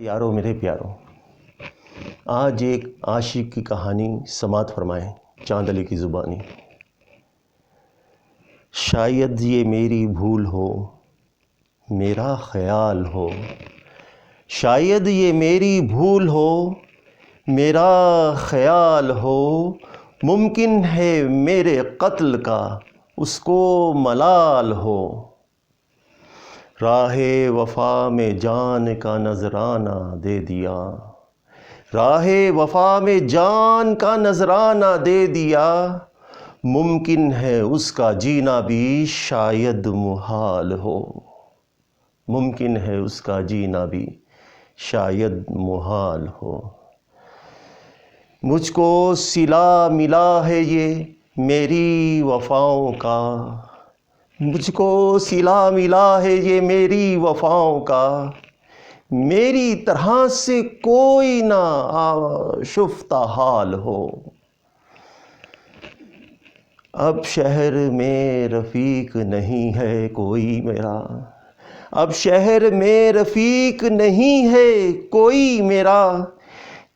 پیارو میرے پیارو، آج ایک عاشق کی کہانی سماعت فرمائیں چاند علی کی زبانی۔ شاید یہ میری بھول ہو، میرا خیال ہو، شاید یہ میری بھول ہو، میرا خیال ہو، ممکن ہے میرے قتل کا اس کو ملال ہو۔ راہ وفا میں جان کا نذرانہ دے دیا، راہ وفا میں جان کا نذرانہ دے دیا، ممکن ہے اس کا جینا بھی شاید محال ہو، ممکن ہے اس کا جینا بھی شاید محال ہو۔ مجھ کو صلہ ملا ہے یہ میری وفاؤں کا، مجھ کو صلہ ملا ہے یہ میری وفاؤں کا، میری طرح سے کوئی نہ آشفتہ حال ہو۔ اب شہر میں رفیق نہیں ہے کوئی میرا، اب شہر میں رفیق نہیں ہے کوئی میرا،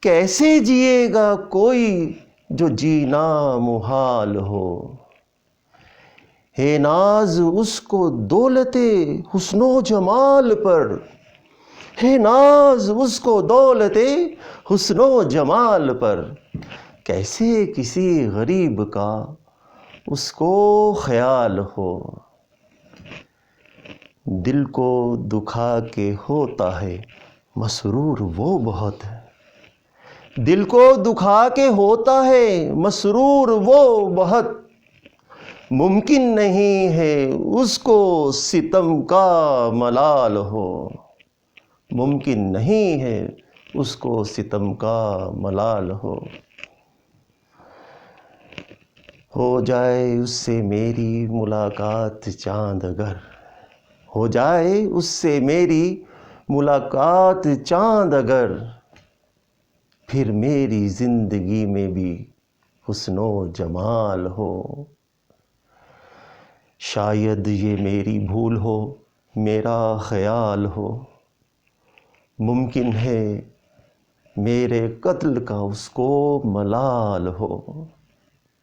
کیسے جیے گا کوئی جو جینا محال ہو۔ ہے ناز اس کو دولت حسن و جمال پر، ہے ناز اس کو دولت حسن و جمال پر، کیسے کسی غریب کا اس کو خیال ہو۔ دل کو دکھا کے ہوتا ہے مسرور وہ بہت، دل کو دکھا کے ہوتا ہے مسرور وہ بہت، ممکن نہیں ہے اس کو ستم کا ملال ہو، ممکن نہیں ہے اس کو ستم کا ملال ہو۔ ہو جائے اس سے میری ملاقات چاند اگر، ہو جائے اس سے میری ملاقات چاند اگر، پھر میری زندگی میں بھی حسن و جمال ہو۔ شاید یہ میری بھول ہو، میرا خیال ہو، ممکن ہے میرے قتل کا اس کو ملال ہو۔